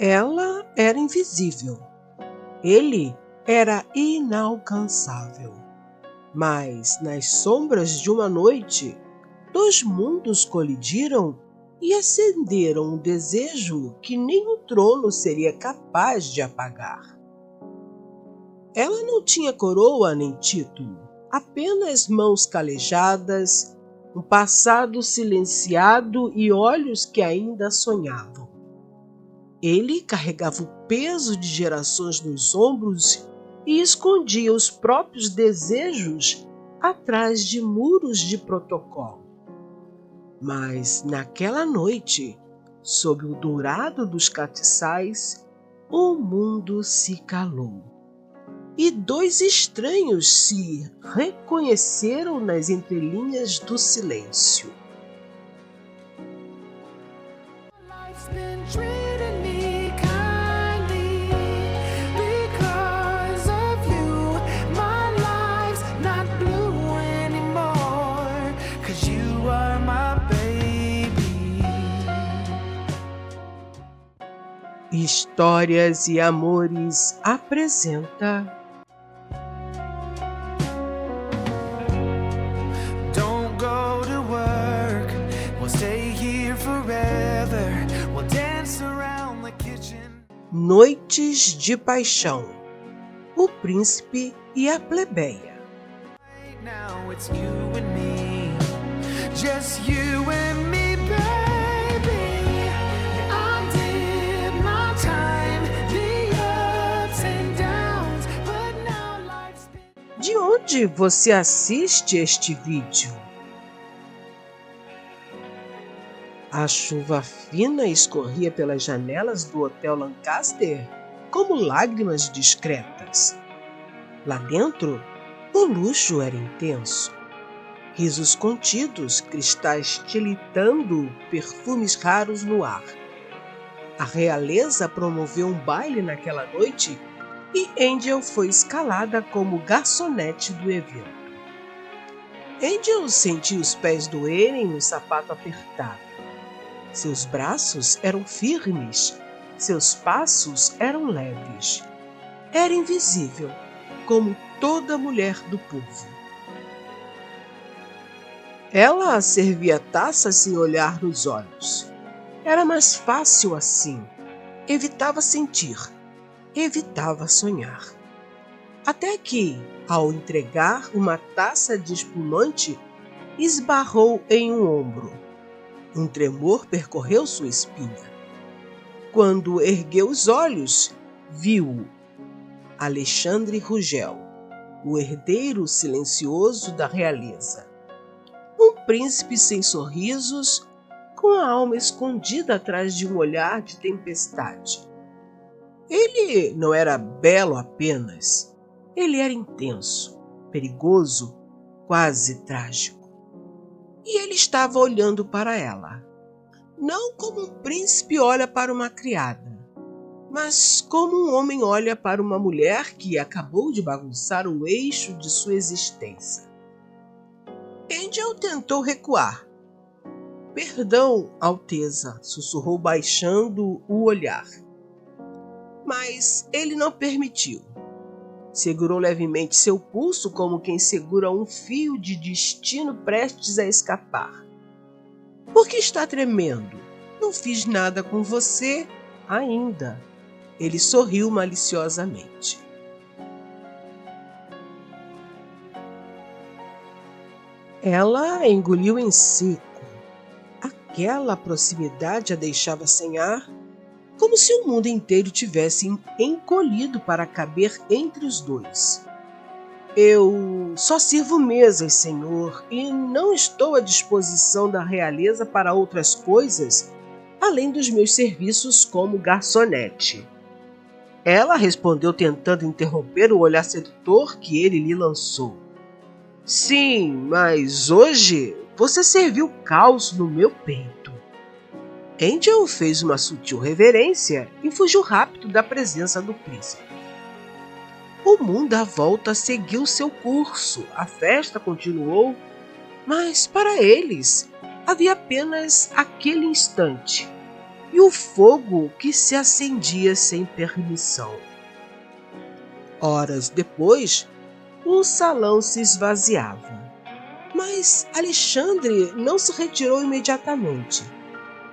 Ela era invisível. Ele era inalcançável. Mas, nas sombras de uma noite, dois mundos colidiram e acenderam um desejo que nem o trono seria capaz de apagar. Ela não tinha coroa nem título, apenas mãos calejadas, um passado silenciado e olhos que ainda sonhavam. Ele carregava o peso de gerações nos ombros e escondia os próprios desejos atrás de muros de protocolo. Mas naquela noite, sob o dourado dos catiçais, o mundo se calou. E dois estranhos se reconheceram nas entrelinhas do silêncio. Histórias e Amores apresenta Don't go to work, we'll stay here forever, we'll dance around the kitchen. Noites de Paixão, o Príncipe e a Plebeia. Right now it's you and me, just you and me, baby. I did my time, the ups and downs, but now life's been... De onde você assiste este vídeo? A chuva fina escorria pelas janelas do Hotel Lancaster como lágrimas discretas. Lá dentro, o luxo era intenso. Risos contidos, cristais tilitando, perfumes raros no ar. A realeza promoveu um baile naquela noite e Angel foi escalada como garçonete do evento. Angel sentia os pés doerem no sapato apertado. Seus braços eram firmes, seus passos eram leves. Era invisível, como toda mulher do povo. Ela servia taças sem olhar nos olhos. Era mais fácil assim. Evitava sentir, evitava sonhar. Até que, ao entregar uma taça de espumante, esbarrou em um ombro. Um tremor percorreu sua espinha. Quando ergueu os olhos, viu Alexandre Rugel, o herdeiro silencioso da realeza. Um príncipe sem sorrisos, com a alma escondida atrás de um olhar de tempestade. Ele não era belo apenas, ele era intenso, perigoso, quase trágico. E ele estava olhando para ela, não como um príncipe olha para uma criada, mas como um homem olha para uma mulher que acabou de bagunçar o eixo de sua existência. Angel tentou recuar. "Perdão, Alteza", sussurrou baixando o olhar. Mas ele não permitiu. Segurou levemente seu pulso como quem segura um fio de destino prestes a escapar. "Por que está tremendo? Não fiz nada com você ainda." Ele sorriu maliciosamente. Ela engoliu em seco. Aquela proximidade a deixava sem ar, como se o mundo inteiro tivesse encolhido para caber entre os dois. "Eu só sirvo mesas, senhor, e não estou à disposição da realeza para outras coisas, além dos meus serviços como garçonete." Ela respondeu tentando interromper o olhar sedutor que ele lhe lançou. "Sim, mas hoje você serviu caos no meu peito." Angel fez uma sutil reverência e fugiu rápido da presença do príncipe. O mundo à volta seguiu seu curso, a festa continuou, mas para eles havia apenas aquele instante. e o fogo que se acendia sem permissão. Horas depois, o salão se esvaziava. Mas Alexandre não se retirou imediatamente.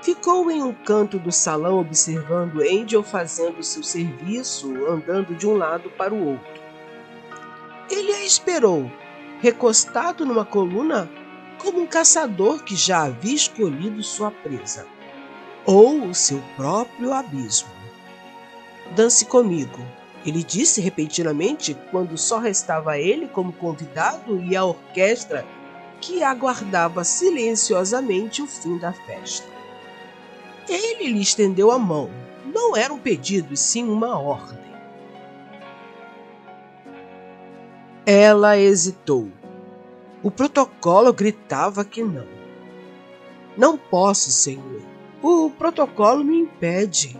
Ficou em um canto do salão observando Angel fazendo seu serviço, andando de um lado para o outro. Ele a esperou, recostado numa coluna, como um caçador que já havia escolhido sua presa, ou o seu próprio abismo. "Dance comigo", ele disse repentinamente, quando só restava ele como convidado e a orquestra que aguardava silenciosamente o fim da festa. Ele lhe estendeu a mão. Não era um pedido, e sim uma ordem. Ela hesitou. O protocolo gritava que não. "Não posso, senhor. O protocolo me impede.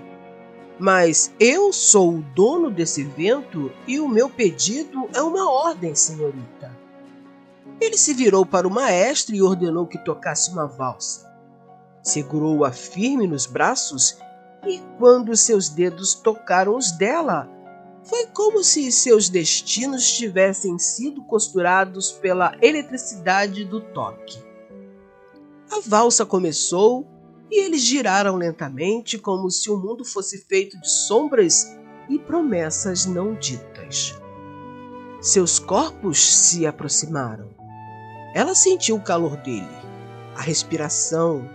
Mas eu sou o dono desse evento e o meu pedido é uma ordem, senhorita." Ele se virou para o maestro e ordenou que tocasse uma valsa. Segurou-a firme nos braços e, quando seus dedos tocaram os dela, foi como se seus destinos tivessem sido costurados pela eletricidade do toque. A valsa começou e eles giraram lentamente, como se o mundo fosse feito de sombras e promessas não ditas. Seus corpos se aproximaram. Ela sentiu o calor dele, a respiração,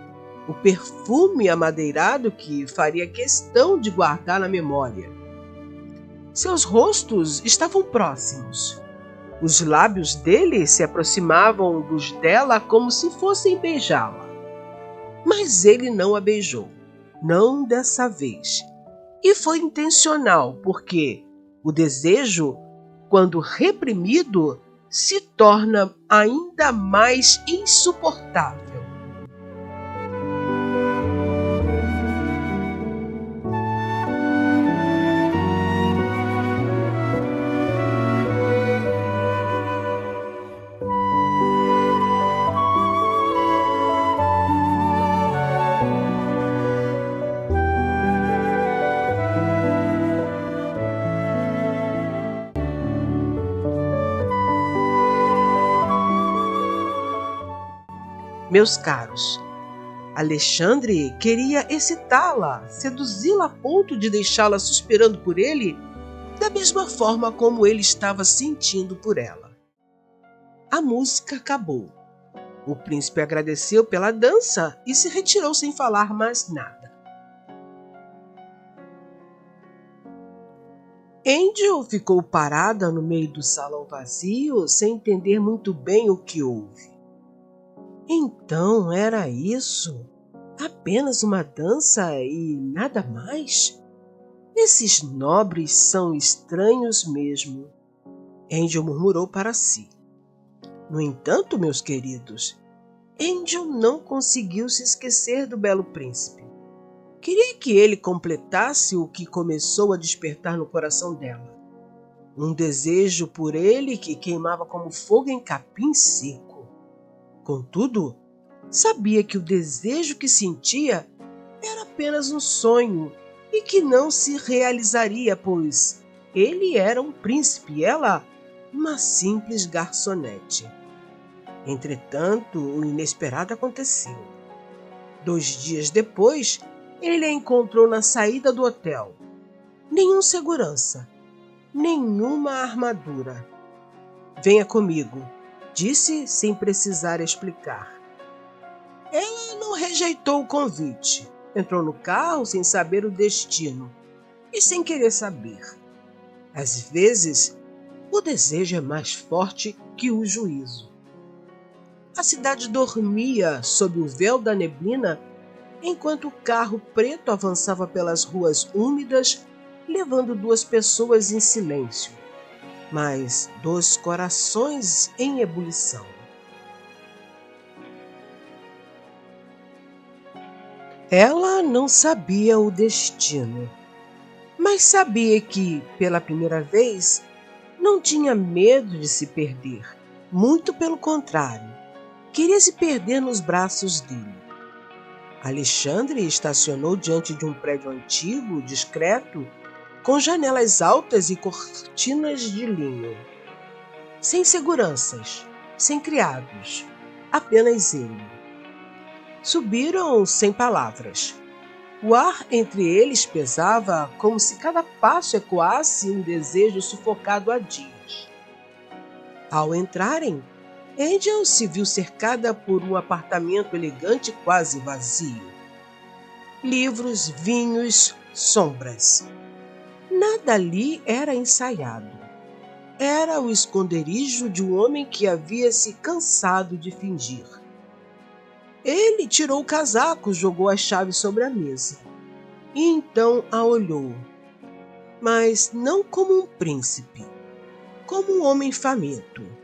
o perfume amadeirado que faria questão de guardar na memória. Seus rostos estavam próximos. Os lábios dele se aproximavam dos dela como se fossem beijá-la. Mas ele não a beijou, não dessa vez. E foi intencional, porque o desejo, quando reprimido, se torna ainda mais insuportável. Meus caros, Alexandre queria excitá-la, seduzi-la a ponto de deixá-la suspirando por ele, da mesma forma como ele estava sentindo por ela. A música acabou. O príncipe agradeceu pela dança e se retirou sem falar mais nada. Angel ficou parada no meio do salão vazio, sem entender muito bem o que houve. Então era isso? Apenas uma dança e nada mais? Esses nobres são estranhos mesmo. Angel murmurou para si. No entanto, meus queridos, Angel não conseguiu se esquecer do belo príncipe. Queria que ele completasse o que começou a despertar no coração dela. Um desejo por ele que queimava como fogo em capim seco. Contudo, sabia que o desejo que sentia era apenas um sonho e que não se realizaria, pois ele era um príncipe e ela uma simples garçonete. Entretanto, o inesperado aconteceu. 2 dias depois, ele a encontrou na saída do hotel. Nenhum segurança, nenhuma armadura. "Venha comigo", disse sem precisar explicar. Ela não rejeitou o convite. Entrou no carro sem saber o destino e sem querer saber. Às vezes, o desejo é mais forte que o juízo. A cidade dormia sob o véu da neblina, enquanto o carro preto avançava pelas ruas úmidas, levando 2 pessoas em silêncio, mas 2 corações em ebulição. Ela não sabia o destino, mas sabia que, pela primeira vez, não tinha medo de se perder. Muito pelo contrário, queria se perder nos braços dele. Alexandre estacionou diante de um prédio antigo, discreto, com janelas altas e cortinas de linho. Sem seguranças, sem criados, apenas ele. Subiram sem palavras. O ar entre eles pesava como se cada passo ecoasse um desejo sufocado há dias. Ao entrarem, Angel se viu cercada por um apartamento elegante quase vazio. Livros, vinhos, sombras. Nada ali era ensaiado. Era o esconderijo de um homem que havia se cansado de fingir. Ele tirou o casaco, jogou as chaves sobre a mesa. E então a olhou. Mas não como um príncipe, como um homem faminto.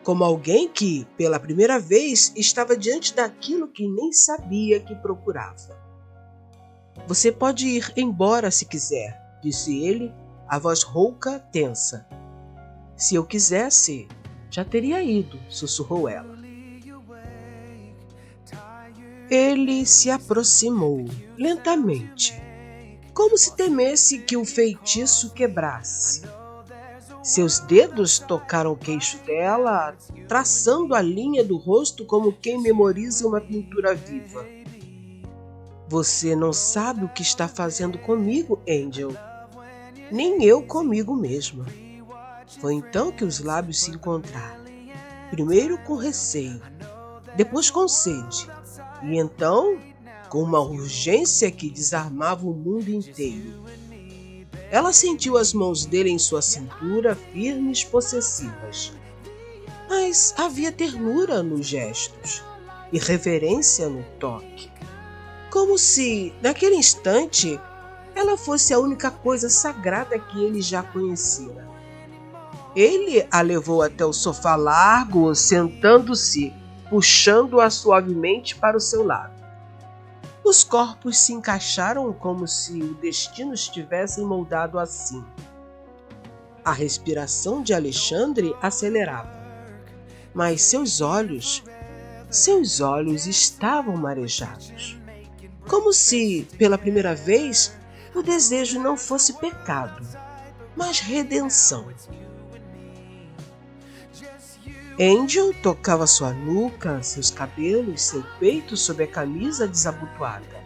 Como alguém que, pela primeira vez, estava diante daquilo que nem sabia que procurava. Você pode ir embora se quiser, disse ele, a voz rouca, tensa. Se eu quisesse, já teria ido, sussurrou ela. Ele se aproximou, lentamente, como se temesse que o feitiço quebrasse. Seus dedos tocaram o queixo dela, traçando a linha do rosto como quem memoriza uma pintura viva. Você não sabe o que está fazendo comigo, Angel. Nem eu comigo mesma. Foi então que os lábios se encontraram. Primeiro com receio, depois com sede, e então com uma urgência que desarmava o mundo inteiro. Ela sentiu as mãos dele em sua cintura, firmes, possessivas. Mas havia ternura nos gestos e reverência no toque. Como se, naquele instante, ela fosse a única coisa sagrada que ele já conhecia. Ele a levou até o sofá largo, sentando-se, puxando-a suavemente para o seu lado. Os corpos se encaixaram como se o destino estivesse moldado assim. A respiração de Alexandre acelerava, mas seus olhos estavam marejados. Como se, pela primeira vez, o desejo não fosse pecado, mas redenção. Angel tocava sua nuca, seus cabelos, seu peito sob a camisa desabotoada.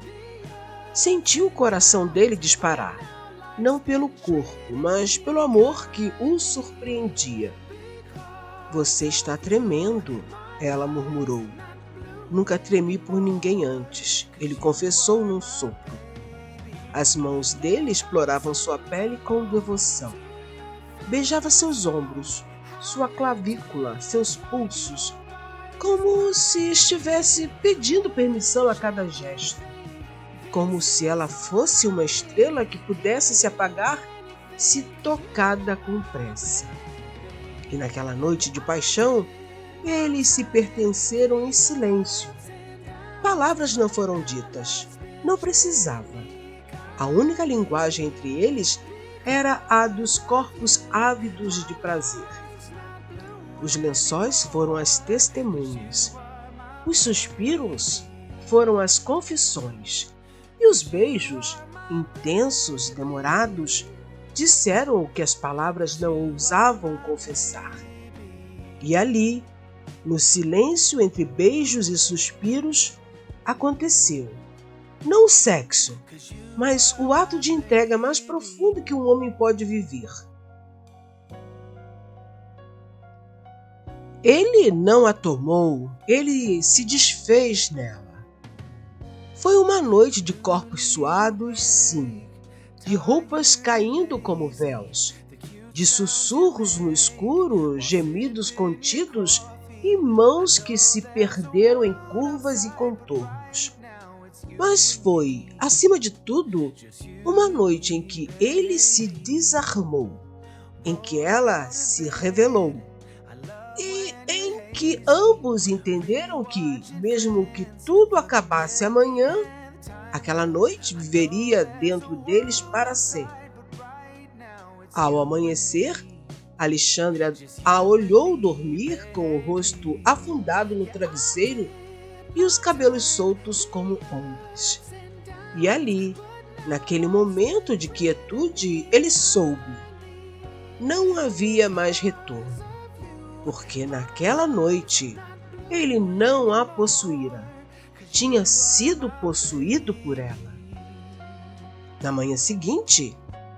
Sentiu o coração dele disparar, não pelo corpo, mas pelo amor que o surpreendia. Você está tremendo, ela murmurou. Nunca tremi por ninguém antes, ele confessou num sopro. As mãos dele exploravam sua pele com devoção. Beijava seus ombros, sua clavícula, seus pulsos, como se estivesse pedindo permissão a cada gesto, como se ela fosse uma estrela que pudesse se apagar se tocada com pressa. E naquela noite de paixão, eles se pertenceram em silêncio. Palavras não foram ditas, não precisava. A única linguagem entre eles era a dos corpos ávidos de prazer. Os lençóis foram as testemunhas, os suspiros foram as confissões, e os beijos, intensos, demorados, disseram o que as palavras não ousavam confessar. E ali, no silêncio entre beijos e suspiros, aconteceu, não o sexo, mas o ato de entrega mais profundo que um homem pode viver. Ele não a tomou, ele se desfez nela. Foi uma noite de corpos suados, sim, de roupas caindo como véus, de sussurros no escuro, gemidos contidos e mãos que se perderam em curvas e contornos. Mas foi, acima de tudo, uma noite em que ele se desarmou, em que ela se revelou, e em que ambos entenderam que, mesmo que tudo acabasse amanhã, aquela noite viveria dentro deles para sempre. Ao amanhecer, Alexandre a olhou dormir com o rosto afundado no travesseiro e os cabelos soltos como ondas. E ali, naquele momento de quietude, ele soube. Não havia mais retorno, porque naquela noite ele não a possuíra, tinha sido possuído por ela. Na manhã seguinte,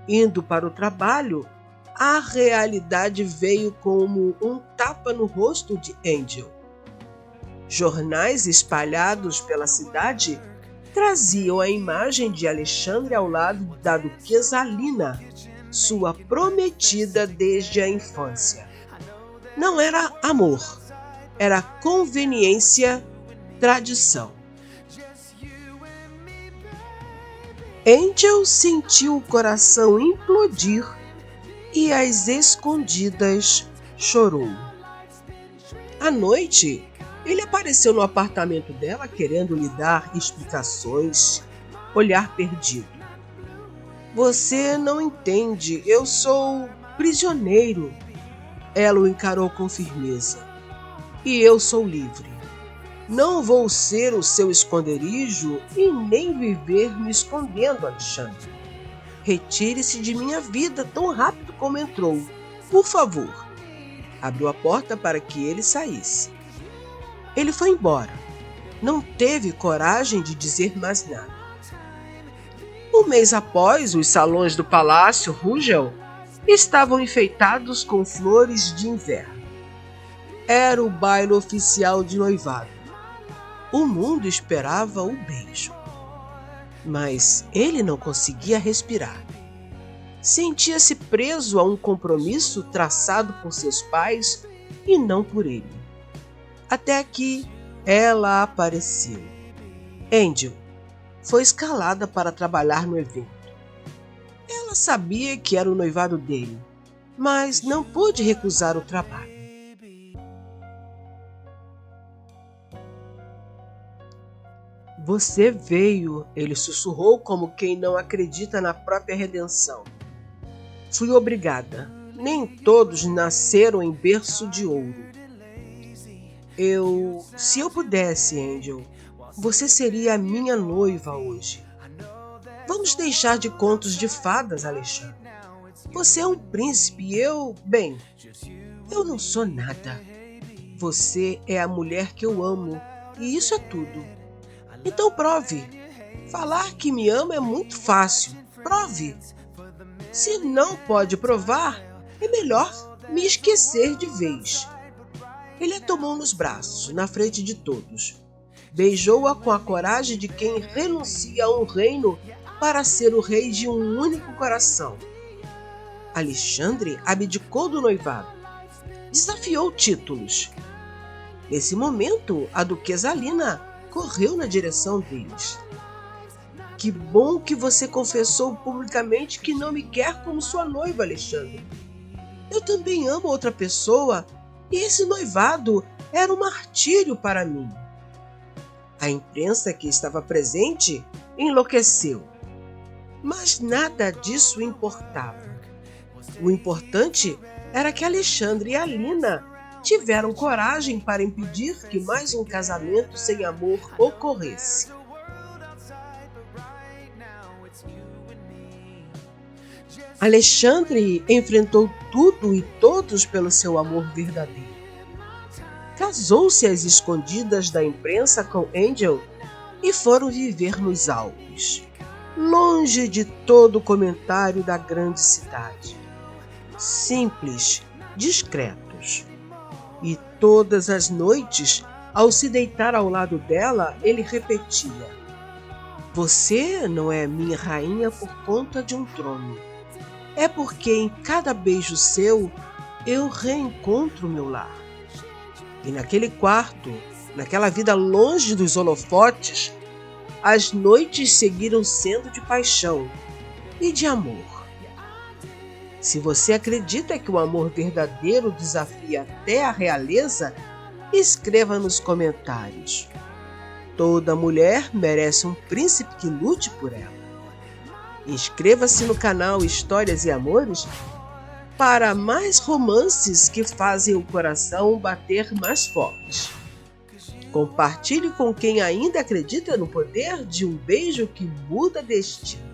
indo para o trabalho, a realidade veio como um tapa no rosto de Angel. Jornais espalhados pela cidade traziam a imagem de Alexandre ao lado da duquesa Alina, sua prometida desde a infância. Não era amor, era conveniência, tradição. Angel sentiu o coração implodir e às escondidas chorou. À noite, ele apareceu no apartamento dela querendo lhe dar explicações, olhar perdido. Você não entende, eu sou prisioneiro. Ela o encarou com firmeza. E eu sou livre. Não vou ser o seu esconderijo e nem viver me escondendo, Alexandre. Retire-se de minha vida tão rápido como entrou. Por favor. Abriu a porta para que ele saísse. Ele foi embora. Não teve coragem de dizer mais nada. Um mês após, os salões do Palácio Rugel estavam enfeitados com flores de inverno. Era o baile oficial de noivado. O mundo esperava o beijo. Mas ele não conseguia respirar. Sentia-se preso a um compromisso traçado por seus pais e não por ele. Até que ela apareceu. Angel foi escalada para trabalhar no evento. Ela sabia que era o noivado dele, mas não pôde recusar o trabalho. Você veio, ele sussurrou como quem não acredita na própria redenção. Fui obrigada. Nem todos nasceram em berço de ouro. Se eu pudesse, Angel, você seria a minha noiva hoje. Vamos deixar de contos de fadas, Alexandre. Você é um príncipe e eu não sou nada. Você é a mulher que eu amo e isso é tudo. Então prove. Falar que me ama é muito fácil. Prove. Se não pode provar, é melhor me esquecer de vez. Ele a tomou nos braços, na frente de todos. Beijou-a com a coragem de quem renuncia a um reino para ser o rei de um único coração. Alexandre abdicou do noivado. Desafiou títulos. Nesse momento, a duquesa Alina correu na direção deles. Que bom que você confessou publicamente que não me quer como sua noiva, Alexandre. Eu também amo outra pessoa e esse noivado era um martírio para mim. A imprensa que estava presente enlouqueceu. Mas nada disso importava. O importante era que Alexandre e Alina tiveram coragem para impedir que mais um casamento sem amor ocorresse. Alexandre enfrentou tudo e todos pelo seu amor verdadeiro. Casou-se às escondidas da imprensa com Angel e foram viver nos Alpes, longe de todo comentário da grande cidade. Simples, discretos. E todas as noites, ao se deitar ao lado dela, ele repetia: Você não é minha rainha por conta de um trono. É porque em cada beijo seu, eu reencontro meu lar. E naquele quarto, naquela vida longe dos holofotes, as noites seguiram sendo de paixão e de amor. Se você acredita que o amor verdadeiro desafia até a realeza, escreva nos comentários. Toda mulher merece um príncipe que lute por ela. Inscreva-se no canal Histórias e Amores para mais romances que fazem o coração bater mais forte. Compartilhe com quem ainda acredita no poder de um beijo que muda destino.